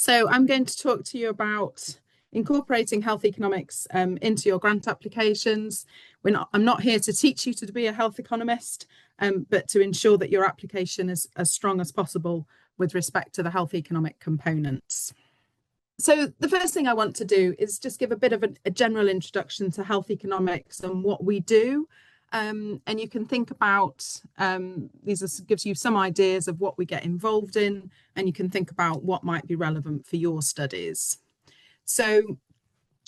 So I'm going to talk to you about incorporating health economics into your grant applications. I'm not here to teach you to be a health economist, but to ensure that your application is as strong as possible with respect to the health economic components. So the first thing I want to do is just give a bit of a general introduction to health economics and what we do. And you can think about, gives you some ideas of what we get involved in, and you can think about what might be relevant for your studies. So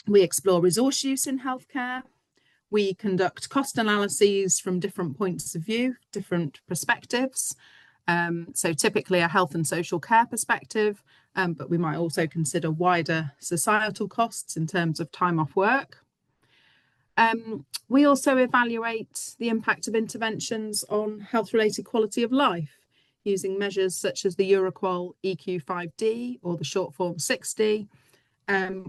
we explore resource use in healthcare. We conduct cost analyses from different points of view, different perspectives. So typically a health and social care perspective, but we might also consider wider societal costs in terms of time off work. We also evaluate the impact of interventions on health-related quality of life using measures such as the Euroqual EQ5D or the short form 6D,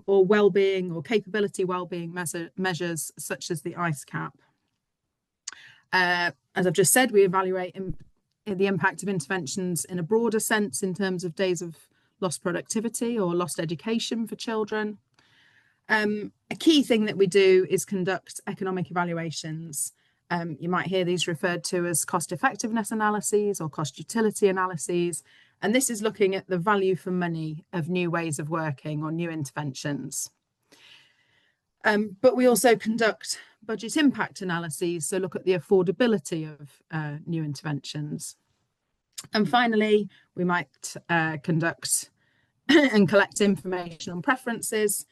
or well-being or capability well-being measures such as the ICECAP. As I've just said, we evaluate the impact of interventions in a broader sense in terms of days of lost productivity or lost education for children. A key thing that we do is conduct economic evaluations. You might hear these referred to as cost effectiveness analyses or cost utility analyses. And this is looking at the value for money of new ways of working or new interventions. But we also conduct budget impact analyses, so look at the affordability of new interventions. And finally, we might conduct and collect information on preferences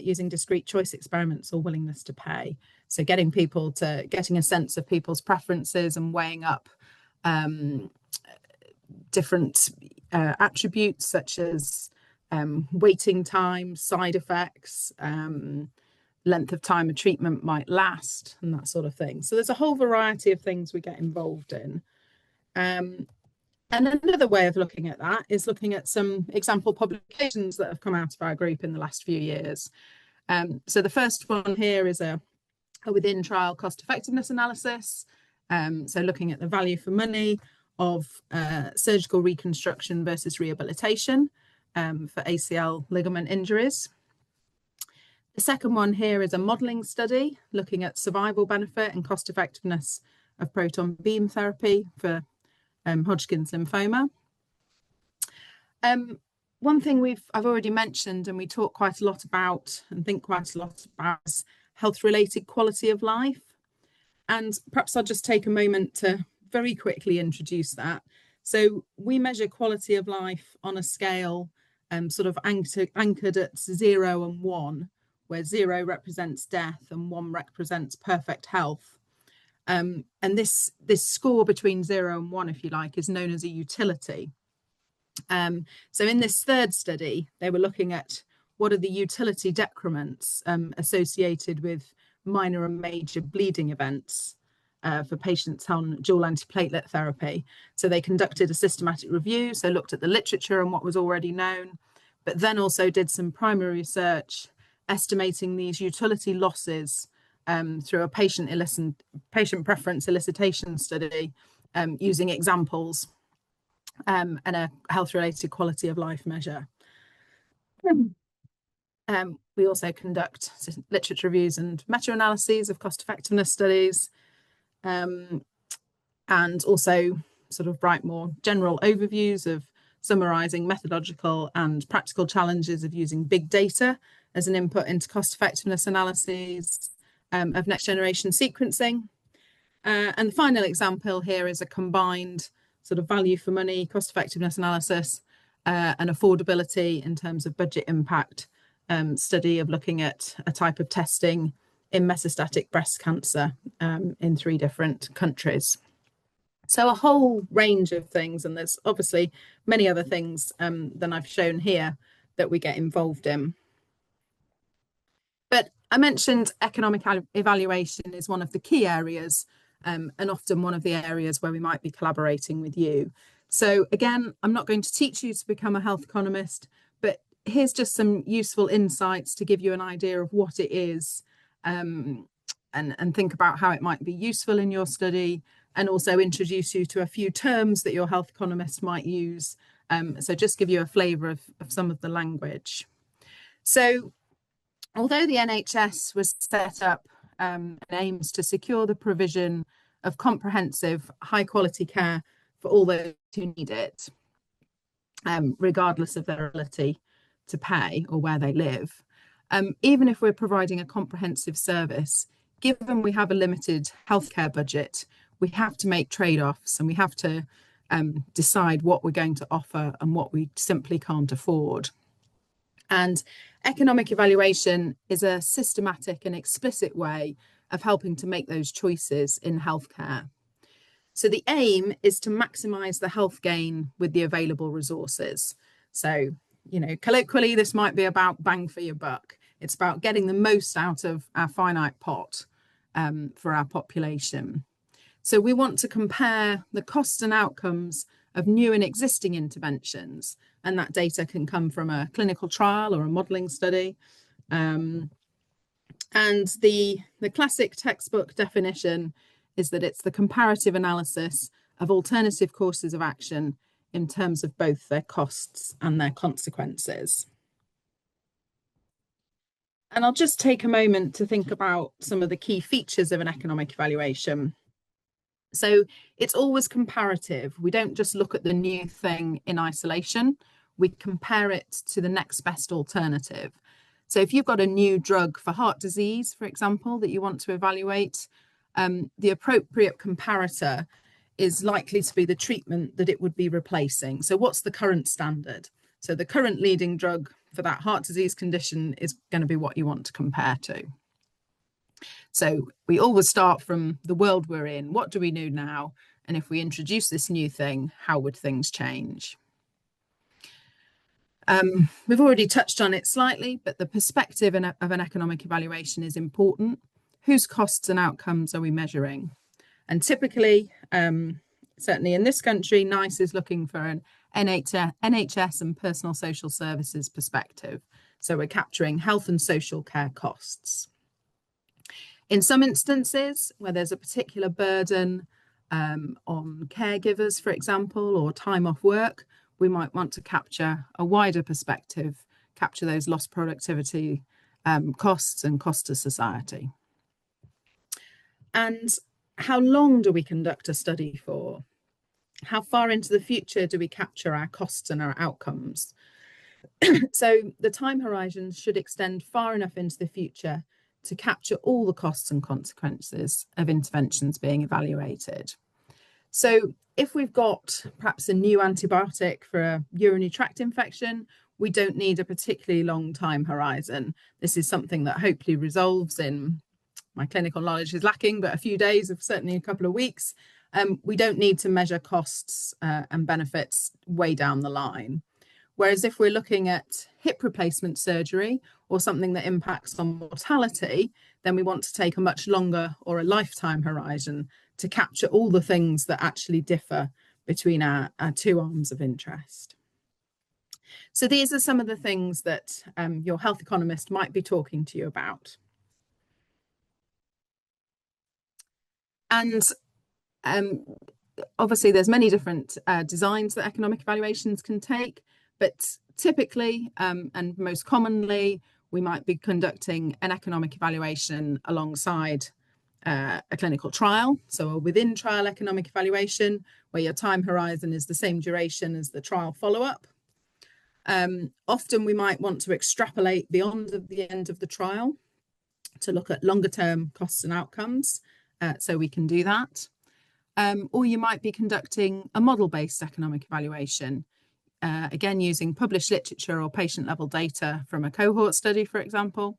using discrete choice experiments or willingness to pay. So getting a sense of people's preferences and weighing up different attributes such as waiting time, side effects, length of time a treatment might last, and that sort of thing. So there's a whole variety of things we get involved in. And another way of looking at that is looking at some example publications that have come out of our group in the last few years. So the first one here is a within trial cost effectiveness analysis. So looking at the value for money of surgical reconstruction versus rehabilitation for ACL ligament injuries. The second one here is a modelling study looking at survival benefit and cost effectiveness of proton beam therapy for Hodgkin's lymphoma. One thing I've already mentioned and we talk quite a lot about and think quite a lot about is health-related quality of life. And perhaps I'll just take a moment to very quickly introduce that. So we measure quality of life on a scale sort of anchored at 0 and 1, where 0 represents death and 1 represents perfect health. And this score between 0 and 1, if you like, is known as a utility. So in this third study, they were looking at what are the utility decrements associated with minor and major bleeding events for patients on dual antiplatelet therapy. So they conducted a systematic review, so looked at the literature and what was already known, but then also did some primary research estimating these utility losses through a patient preference elicitation study using examples and a health-related quality of life measure. We also conduct literature reviews and meta-analyses of cost-effectiveness studies, and also sort of write more general overviews of summarising methodological and practical challenges of using big data as an input into cost-effectiveness analyses of next-generation sequencing. And the final example here is a combined sort of value for money, cost-effectiveness analysis, and affordability in terms of budget impact study of looking at a type of testing in metastatic breast cancer in 3 different countries. So a whole range of things, and there's obviously many other things than I've shown here that we get involved in. But I mentioned economic evaluation is one of the key areas and often one of the areas where we might be collaborating with you. So again, I'm not going to teach you to become a health economist, but here's just some useful insights to give you an idea of what it is and think about how it might be useful in your study, and also introduce you to a few terms that your health economist might use So just give you a flavour of some of the language. So although the NHS was set up and aims to secure the provision of comprehensive, high quality care for all those who need it, regardless of their ability to pay or where they live, even if we're providing a comprehensive service, given we have a limited healthcare budget, we have to make trade-offs and we have to decide what we're going to offer and what we simply can't afford. And economic evaluation is a systematic and explicit way of helping to make those choices in healthcare. So the aim is to maximise the health gain with the available resources. So, you know, colloquially, this might be about bang for your buck. It's about getting the most out of our finite pot for our population. So we want to compare the costs and outcomes of new and existing interventions, and that data can come from a clinical trial or a modelling study. And the classic textbook definition is that it's the comparative analysis of alternative courses of action in terms of both their costs and their consequences. And I'll just take a moment to think about some of the key features of an economic evaluation. So it's always comparative. We don't just look at the new thing in isolation. We compare it to the next best alternative. So if you've got a new drug for heart disease, for example, that you want to evaluate, the appropriate comparator is likely to be the treatment that it would be replacing. So what's the current standard? So the current leading drug for that heart disease condition is going to be what you want to compare to. So we always start from the world we're in. What do we know now? And if we introduce this new thing, how would things change? We've already touched on it slightly, but the perspective of an economic evaluation is important. Whose costs and outcomes are we measuring? And typically, certainly in this country, NICE is looking for an NHS and personal social services perspective. So we're capturing health and social care costs. In some instances, where there's a particular burden on caregivers, for example, or time off work, we might want to capture a wider perspective, capture those lost productivity costs and cost to society. And how long do we conduct a study for? How far into the future do we capture our costs and our outcomes? So the time horizons should extend far enough into the future to capture all the costs and consequences of interventions being evaluated. So if we've got perhaps a new antibiotic for a urinary tract infection, we don't need a particularly long time horizon. This is something that hopefully resolves in, my clinical knowledge is lacking, but a few days, of certainly a couple of weeks. We don't need to measure costs and benefits way down the line. Whereas if we're looking at hip replacement surgery or something that impacts on mortality, then we want to take a much longer or a lifetime horizon to capture all the things that actually differ between our two arms of interest. So these are some of the things that your health economist might be talking to you about. And obviously there's many different designs that economic evaluations can take, but typically and most commonly, we might be conducting an economic evaluation alongside a clinical trial. So a within trial economic evaluation, where your time horizon is the same duration as the trial follow-up. Often we might want to extrapolate beyond the end of the trial to look at longer term costs and outcomes. So we can do that. Or you might be conducting a model-based economic evaluation, again, using published literature or patient-level data from a cohort study, for example.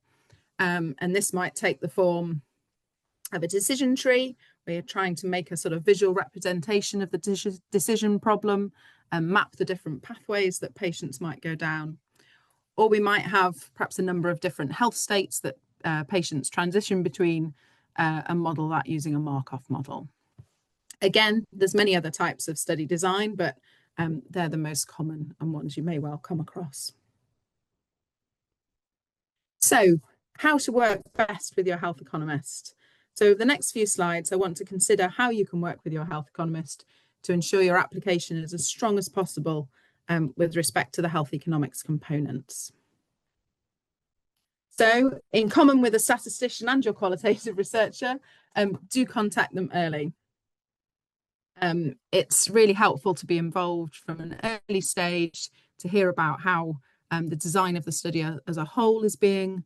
And this might take the form of a decision tree, where you're trying to make a sort of visual representation of the decision problem and map the different pathways that patients might go down. Or we might have perhaps a number of different health states that patients transition between and model that using a Markov model. Again, there's many other types of study design, but they're the most common and ones you may well come across. So, how to work best with your health economist. So the next few slides, I want to consider how you can work with your health economist to ensure your application is as strong as possible with respect to the health economics components. So in common with a statistician and your qualitative researcher, do contact them early. It's really helpful to be involved from an early stage to hear about how the design of the study as a whole is being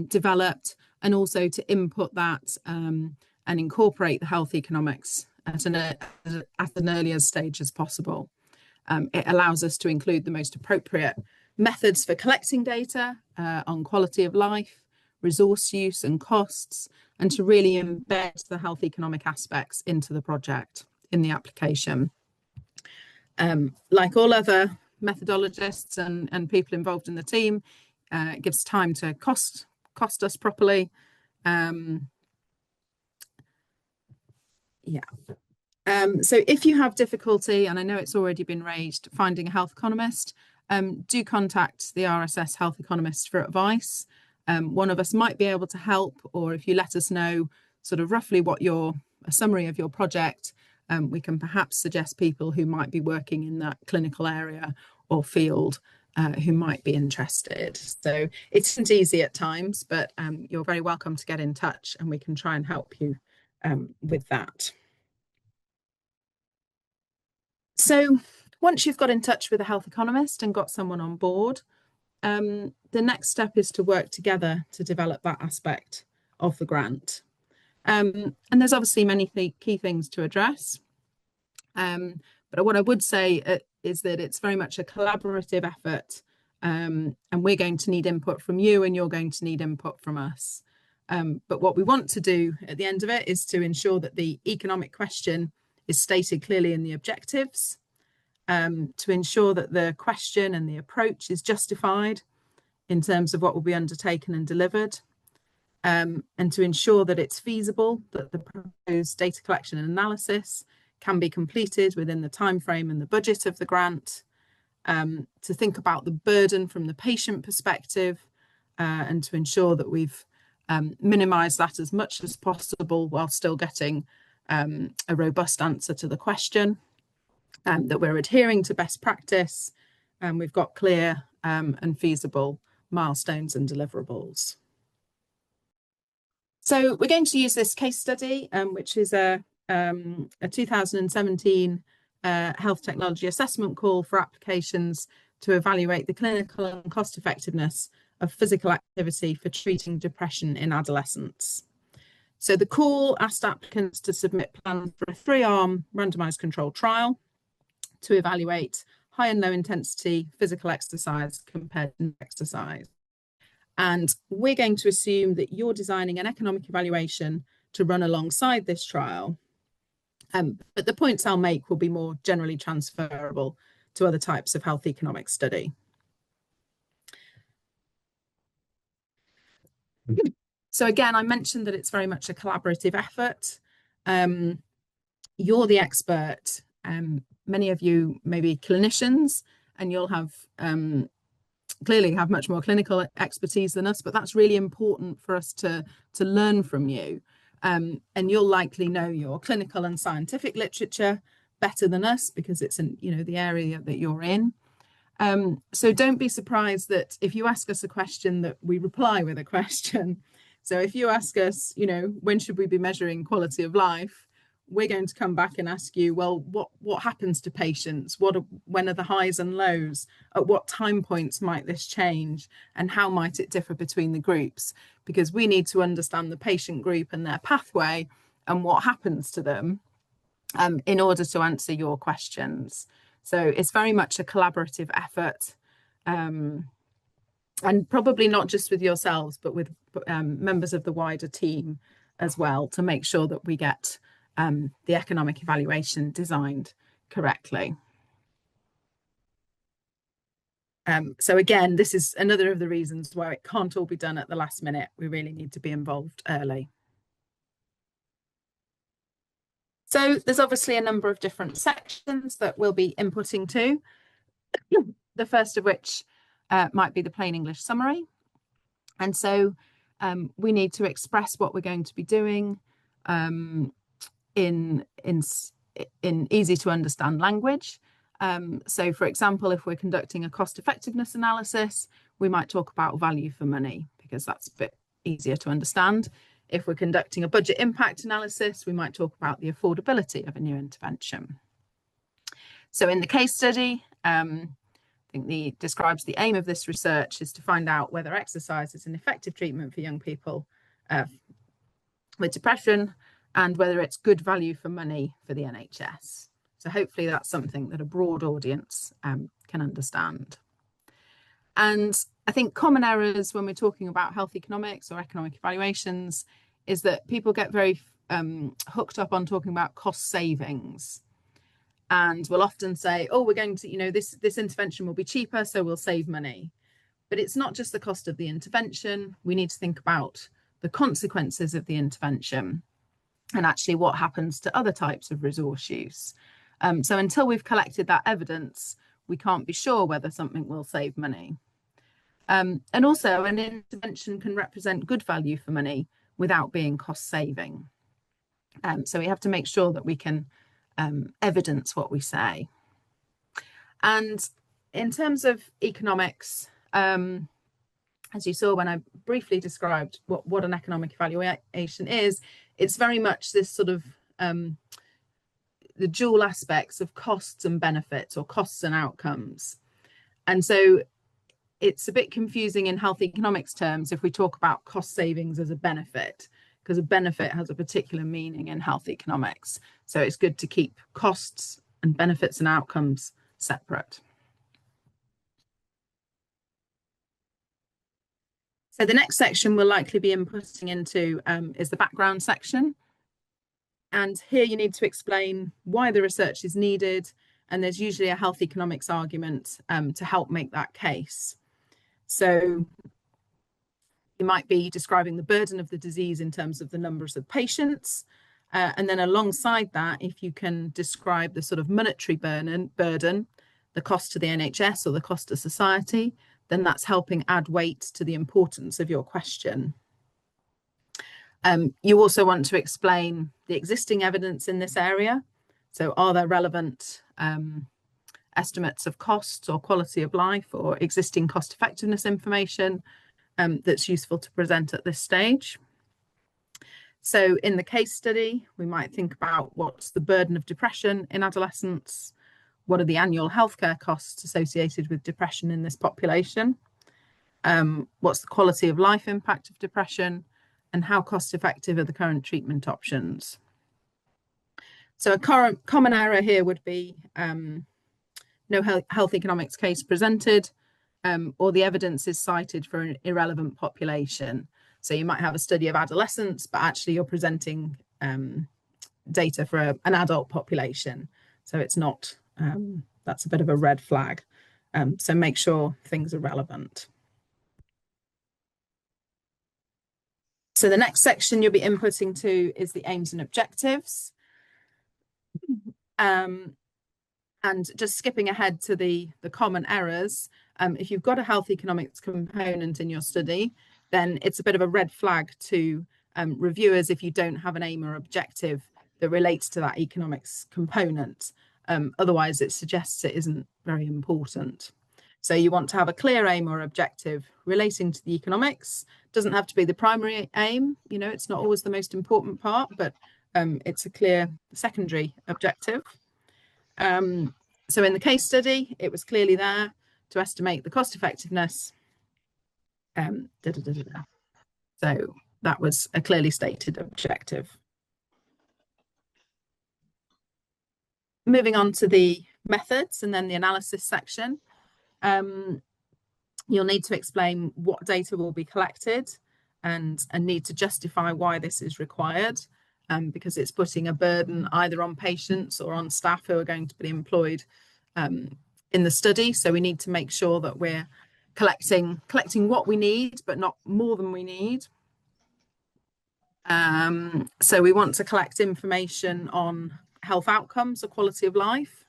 developed, and also to input that and incorporate the health economics at an earlier stage as possible. It allows us to include the most appropriate methods for collecting data on quality of life, resource use and costs, and to really embed the health economic aspects into the project in the application. Like all other methodologists and people involved in the team, it gives time to cost us properly. So if you have difficulty, and I know it's already been raised, finding a health economist, do contact the RSS health economist for advice. One of us might be able to help, or if you let us know sort of roughly what a summary of your project, we can perhaps suggest people who might be working in that clinical area or field who might be interested. So it isn't easy at times, but you're very welcome to get in touch and we can try and help you with that. So once you've got in touch with a health economist and got someone on board, the next step is to work together to develop that aspect of the grant. And there's obviously many key things to address. But what I would say is that it's very much a collaborative effort, and we're going to need input from you and you're going to need input from us. But what we want to do at the end of it is to ensure that the economic question is stated clearly in the objectives, to ensure that the question and the approach is justified in terms of what will be undertaken and delivered, and to ensure that it's feasible, that the proposed data collection and analysis can be completed within the time frame and the budget of the grant, to think about the burden from the patient perspective, and to ensure that we've minimised that as much as possible while still getting a robust answer to the question, that we're adhering to best practice, and we've got clear and feasible milestones and deliverables. So we're going to use this case study, which is a 2017 health technology assessment call for applications to evaluate the clinical and cost effectiveness of physical activity for treating depression in adolescents. So the call asked applicants to submit plans for a 3-arm randomized controlled trial to evaluate high and low intensity physical exercise compared to exercise. And we're going to assume that you're designing an economic evaluation to run alongside this trial. But the points I'll make will be more generally transferable to other types of health economic study. So again, I mentioned that it's very much a collaborative effort. You're the expert. Many of you may be clinicians, and you'll have clearly have much more clinical expertise than us, but that's really important for us to learn from you. And you'll likely know your clinical and scientific literature better than us because it's the area that you're in. So don't be surprised that if you ask us a question that we reply with a question. So if you ask us, when should we be measuring quality of life? We're going to come back and ask you, well, what happens to patients? When are the highs and lows? At what time points might this change? And how might it differ between the groups? Because we need to understand the patient group and their pathway and what happens to them in order to answer your questions. So it's very much a collaborative effort, and probably not just with yourselves, but with members of the wider team as well, to make sure that we get the economic evaluation designed correctly. So again, this is another of the reasons why it can't all be done at the last minute. We really need to be involved early. So there's obviously a number of different sections that we'll be inputting to. The first of which might be the plain English summary. And so we need to express what we're going to be doing in easy to understand language. So, for example, if we're conducting a cost effectiveness analysis, we might talk about value for money because that's a bit easier to understand. If we're conducting a budget impact analysis, we might talk about the affordability of a new intervention. So in the case study, I think describes the aim of this research is to find out whether exercise is an effective treatment for young people with depression and whether it's good value for money for the NHS. So hopefully that's something that a broad audience can understand. And I think common errors when we're talking about health economics or economic evaluations is that people get very hooked up on talking about cost savings. And we'll often say, oh, we're going to, this intervention will be cheaper, so we'll save money. But it's not just the cost of the intervention. We need to think about the consequences of the intervention and actually what happens to other types of resource use. So until we've collected that evidence, we can't be sure whether something will save money. And also an intervention can represent good value for money without being cost saving. So we have to make sure that we can evidence what we say. And in terms of economics, as you saw when I briefly described what an economic evaluation is, it's very much this sort of the dual aspects of costs and benefits or costs and outcomes. And so it's a bit confusing in health economics terms if we talk about cost savings as a benefit, because a benefit has a particular meaning in health economics. So it's good to keep costs and benefits and outcomes separate. So the next section we'll likely be inputting into is the background section. And here you need to explain why the research is needed. And there's usually a health economics argument to help make that case. So you might be describing the burden of the disease in terms of the numbers of patients. And then alongside that, if you can describe the sort of monetary burden, the cost to the NHS or the cost to society, then that's helping add weight to the importance of your question. You also want to explain the existing evidence in this area. So are there relevant estimates of costs or quality of life or existing cost effectiveness information that's useful to present at this stage? So in the case study, we might think about what's the burden of depression in adolescents, what are the annual healthcare costs associated with depression in this population, what's the quality of life impact of depression, and how cost effective are the current treatment options. So a common error here would be no health economics case presented, or the evidence is cited for an irrelevant population. So you might have a study of adolescents, but actually you're presenting data for an adult population. So it's not, that's a bit of a red flag. So make sure things are relevant. So the next section you'll be inputting to is the aims and objectives. And just skipping ahead to the common errors, if you've got a health economics component in your study, then it's a bit of a red flag to reviewers if you don't have an aim or objective that relates to that economics component. Otherwise, it suggests it isn't very important. So you want to have a clear aim or objective relating to the economics. Doesn't have to be the primary aim, it's not always the most important part, but it's a clear secondary objective. So in the case study, it was clearly there to estimate the cost effectiveness. So that was a clearly stated objective. Moving on to the methods and then the analysis section. You'll need to explain what data will be collected and need to justify why this is required, because it's putting a burden either on patients or on staff who are going to be employed in the study. So we need to make sure that we're collecting what we need, but not more than we need. So we want to collect information on health outcomes or quality of life,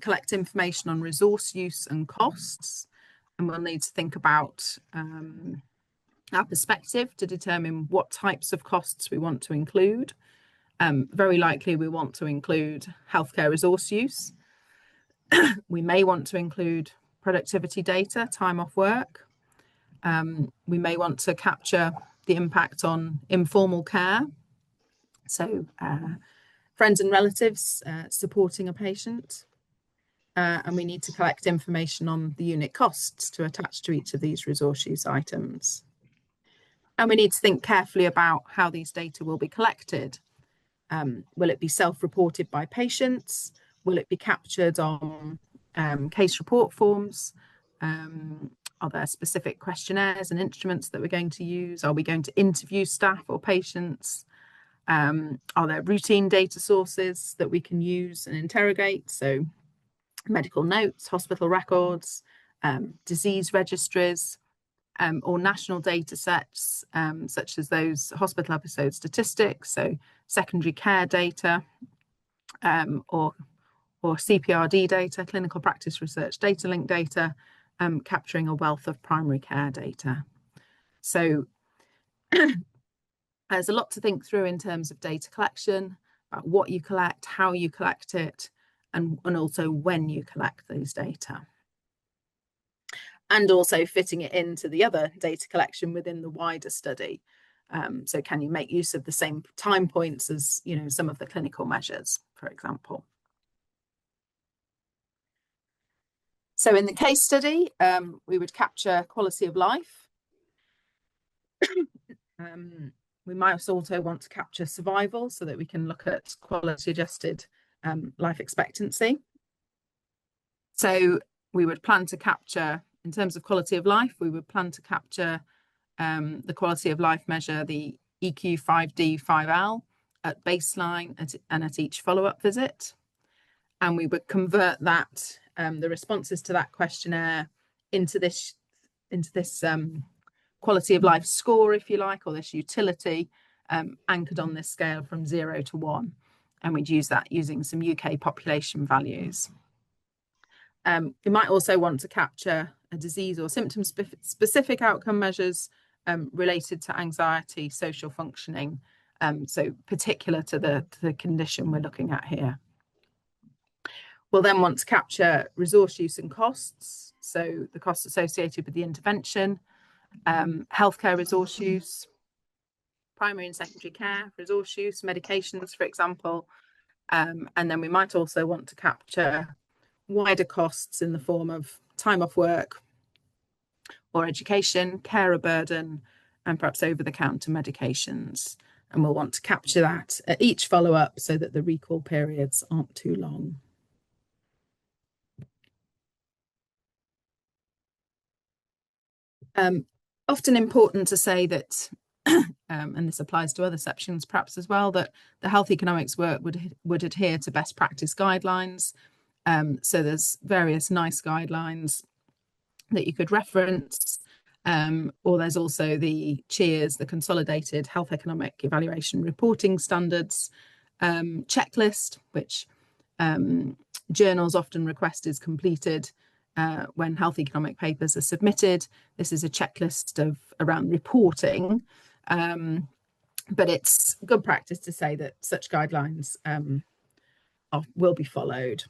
collect information on resource use and costs, and we'll need to think about our perspective to determine what types of costs we want to include. Very likely we want to include healthcare resource use. We may want to include productivity data, time off work. We may want to capture the impact on informal care. So friends and relatives supporting a patient. And we need to collect information on the unit costs to attach to each of these resource use items. And we need to think carefully about how these data will be collected. Will it be self-reported by patients? Will it be captured on case report forms? Are there specific questionnaires and instruments that we're going to use? Are we going to interview staff or patients? Are there routine data sources that we can use and interrogate? So medical notes, hospital records, disease registries, or national data sets, such as those hospital episode statistics, so secondary care data, or CPRD data, clinical practice research data link data, capturing a wealth of primary care data. So there's a lot to think through in terms of data collection, about what you collect, how you collect it, and also when you collect those data. And also fitting it into the other data collection within the wider study. So can you make use of the same time points as, you know, some of the clinical measures, for example? So in the case study, we would capture quality of life. We might also want to capture survival so that we can look at quality adjusted life expectancy. So we would plan to capture, in terms of quality of life, we would plan to capture the quality of life measure, the EQ5D5L, at baseline and at each follow-up visit. And we would convert that, the responses to that questionnaire into this quality of life score, if you like, or this utility, anchored on this scale from 0 to 1. And we'd use that using some UK population values. We might also want to capture a disease or symptom specific outcome measures related to anxiety, social functioning, so particular to the condition we're looking at here. We'll then want to capture resource use and costs, so the costs associated with the intervention, healthcare resource use, primary and secondary care resource use, medications, for example, and then we might also want to capture wider costs in the form of time off work or education, carer burden, and perhaps over-the-counter medications. And we'll want to capture that at each follow-up so that the recall periods aren't too long. Often important to say that, and this applies to other sections perhaps as well, that the health economics work would adhere to best practice guidelines. So there's various NICE guidelines that you could reference, or there's also the CHEERS, the Consolidated Health Economic Evaluation Reporting Standards checklist, which journals often request is completed when health economic papers are submitted. This is a checklist around reporting, but it's good practice to say that such guidelines will be followed.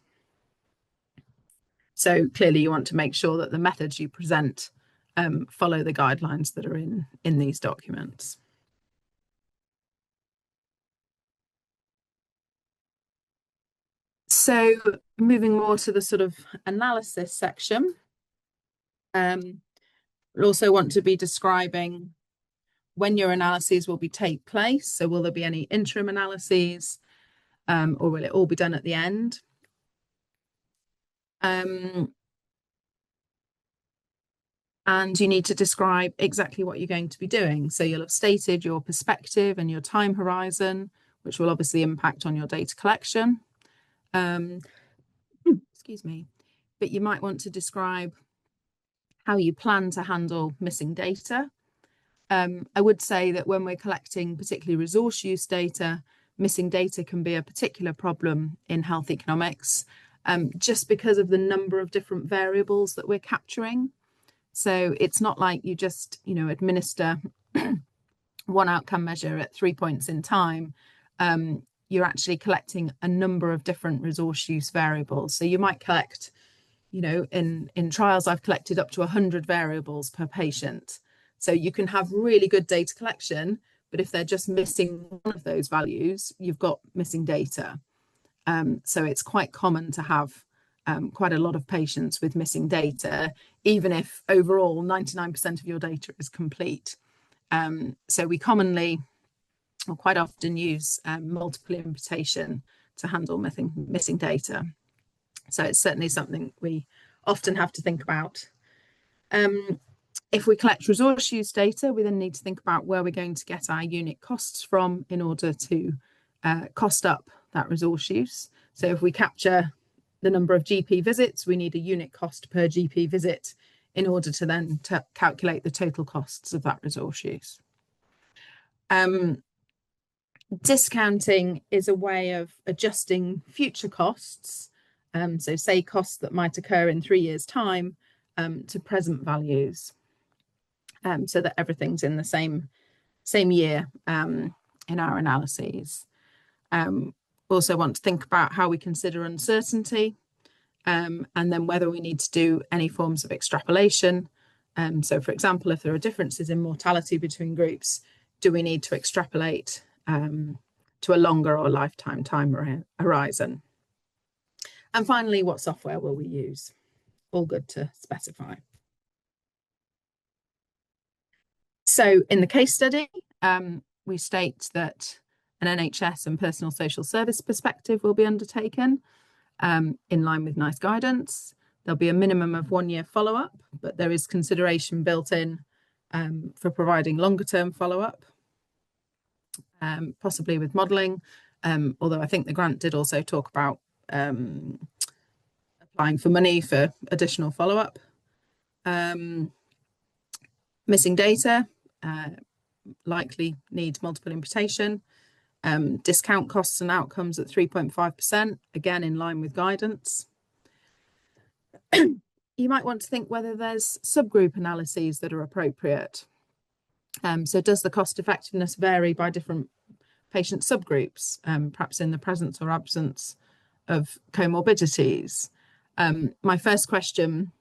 So clearly you want to make sure that the methods you present follow the guidelines that are in these documents. So moving more to the sort of analysis section, we'll also want to be describing when your analyses will take place. So will there be any interim analyses, or will it all be done at the end? And you need to describe exactly what you're going to be doing. So you'll have stated your perspective and your time horizon, which will obviously impact on your data collection. Excuse me. But you might want to describe how you plan to handle missing data. I would say that when we're collecting particularly resource use data, missing data can be a particular problem in health economics, just because of the number of different variables that we're capturing. So it's not like you just, administer one outcome measure at 3 points in time. you're actually collecting a number of different resource use variables. So you might collect, in trials, I've collected up to 100 variables per patient. So you can have really good data collection, but if they're just missing one of those values, you've got missing data. So it's quite common to have quite a lot of patients with missing data, even if overall 99% of your data is complete. So we commonly, or quite often, use multiple imputation to handle missing data. So it's certainly something we often have to think about. If we collect resource use data, we then need to think about where we're going to get our unit costs from in order to cost up that resource use. So if we capture the number of GP visits, we need a unit cost per GP visit in order to then calculate the total costs of that resource use. Discounting is a way of adjusting future costs. So say costs that might occur in 3 years' time to present values, so that everything's in the same year in our analyses. Also want to think about how we consider uncertainty, and then whether we need to do any forms of extrapolation. So for example, if there are differences in mortality between groups, do we need to extrapolate to a longer or lifetime time horizon? And finally, what software will we use? All good to specify. So in the case study, we state that an NHS and personal social service perspective will be undertaken in line with NICE guidance. There'll be a minimum of 1 year follow-up, but there is consideration built in for providing longer term follow-up, possibly with modelling, although I think the grant did also talk about applying for money for additional follow-up. Missing data, likely need multiple imputation. Discount costs and outcomes at 3.5%, again in line with guidance. You might want to think whether there's subgroup analyses that are appropriate. So does the cost effectiveness vary by different patient subgroups, perhaps in the presence or absence of comorbidities? My first question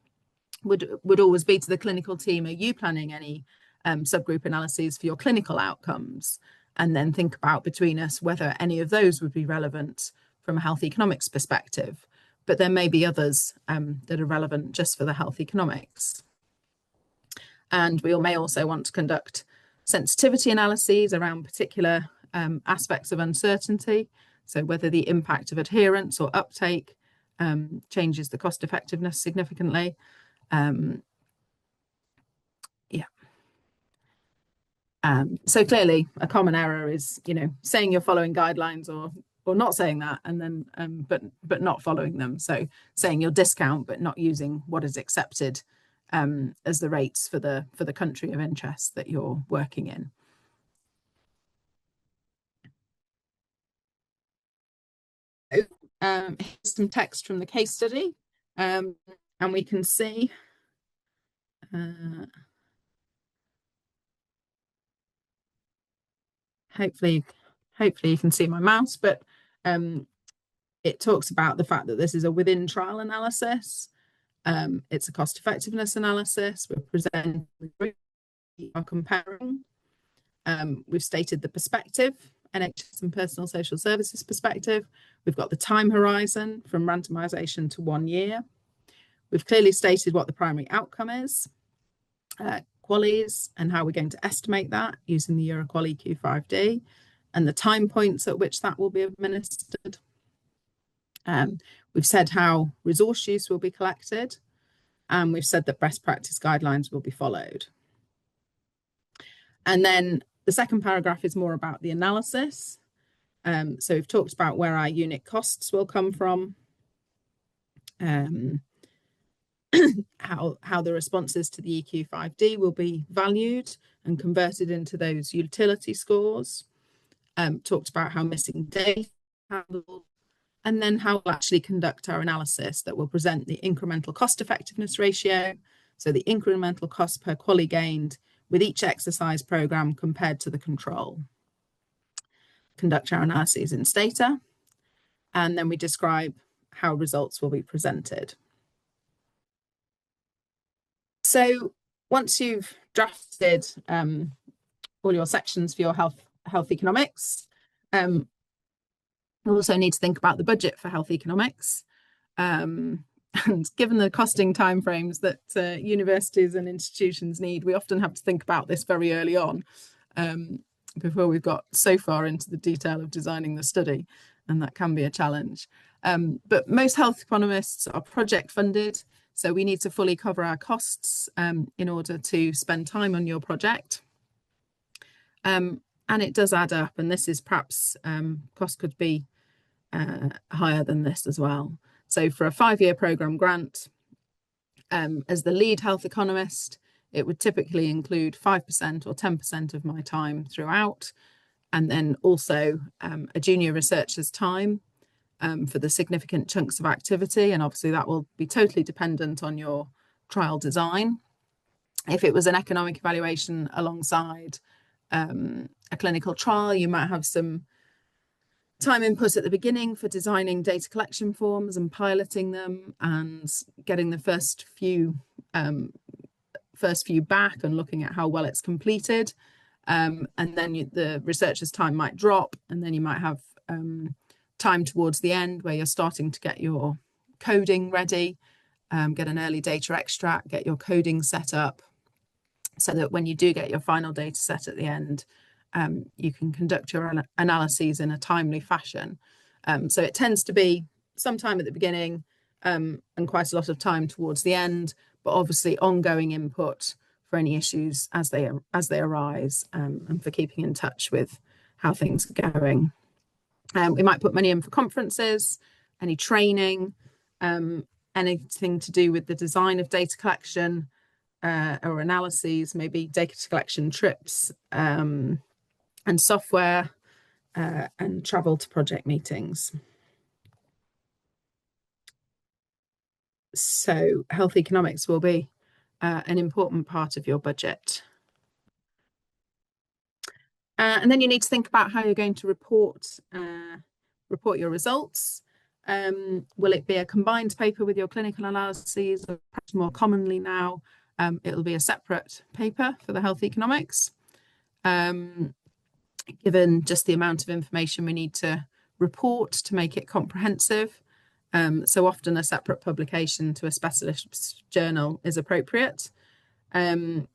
would always be to the clinical team, are you planning any subgroup analyses for your clinical outcomes? And then think about between us whether any of those would be relevant from a health economics perspective. But there may be others that are relevant just for the health economics. And we may also want to conduct sensitivity analyses around particular aspects of uncertainty. So whether the impact of adherence or uptake changes the cost effectiveness significantly. So clearly a common error is, saying you're following guidelines or not saying that, and then but not following them. So saying you'll discount but not using what is accepted as the rates for the country of interest that you're working in. Here's some text from the case study, and we can see hopefully you can see my mouse, but it talks about the fact that this is a within trial analysis. It's a cost effectiveness analysis. We're presenting, we are comparing. We've stated the perspective, NHS and personal social services perspective. We've got the time horizon from randomization to 1 year. We've clearly stated what the primary outcome is, QALYs, and how we're going to estimate that using the EuroQALY Q5D, and the time points at which that will be administered. We've said how resource use will be collected, and we've said that best practice guidelines will be followed. And then the second paragraph is more about the analysis. So we've talked about where our unit costs will come from, how the responses to the EQ5D will be valued and converted into those utility scores. Talked about how missing data handled, and then how we'll actually conduct our analysis that will present the incremental cost effectiveness ratio, so the incremental cost per QALY gained with each exercise program compared to the control. conduct our analyses in Stata, and then we describe how results will be presented. So once you've drafted all your sections for your health economics, you also need to think about the budget for health economics. And given the costing timeframes that universities and institutions need, we often have to think about this very early on, before we've got so far into the detail of designing the study, and that can be a challenge. But most health economists are project funded, so we need to fully cover our costs in order to spend time on your project. And it does add up, and this is perhaps, cost could be higher than this as well. So for a 5-year programme grant, as the lead health economist, it would typically include 5% or 10% of my time throughout, and then also a junior researcher's time for the significant chunks of activity. And obviously that will be totally dependent on your trial design. If it was an economic evaluation alongside a clinical trial, you might have some time input at the beginning for designing data collection forms and piloting them and getting the first few back and looking at how well it's completed. And then the researcher's time might drop, and then you might have time towards the end where you're starting to get your coding ready, get an early data extract, get your coding set up, so that when you do get your final data set at the end, you can conduct your analyses in a timely fashion. So it tends to be some time at the beginning and quite a lot of time towards the end, but obviously ongoing input for any issues as they arise, and for keeping in touch with how things are going. We might put money in for conferences, any training, anything to do with the design of data collection or analyses, maybe data collection trips, and software, and travel to project meetings. So health economics will be an important part of your budget. And then you need to think about how you're going to report your results. Will it be a combined paper with your clinical analyses, or perhaps more commonly now, it'll be a separate paper for the health economics, given just the amount of information we need to report to make it comprehensive. So often a separate publication to a specialist journal is appropriate. And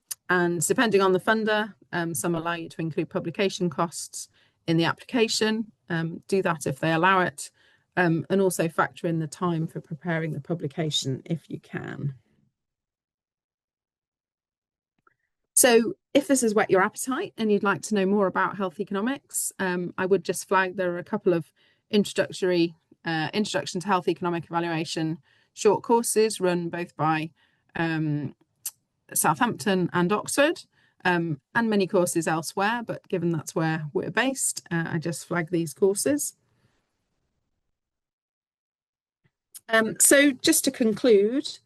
depending on the funder, some allow you to include publication costs in the application. Do that if they allow it, and also factor in the time for preparing the publication if you can. So if this has whet your appetite and you'd like to know more about health economics, I would just flag there are a couple of introduction to health economic evaluation short courses run both by Southampton and Oxford, and many courses elsewhere, but given that's where we're based, I just flag these courses. So just to conclude,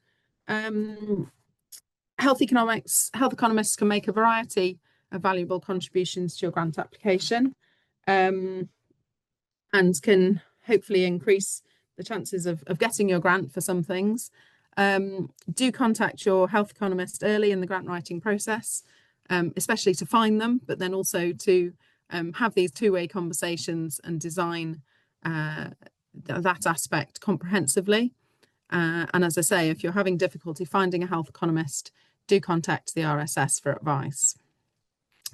health economists can make a variety of valuable contributions to your grant application, and can hopefully increase the chances of getting your grant for some things. Do contact your health economist early in the grant writing process, especially to find them, but then also to have these two-way conversations and design that aspect comprehensively. And as I say, if you're having difficulty finding a health economist, do contact the RSS for advice.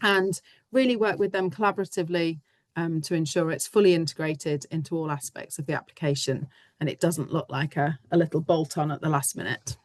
And really work with them collaboratively to ensure it's fully integrated into all aspects of the application and it doesn't look like a little bolt-on at the last minute.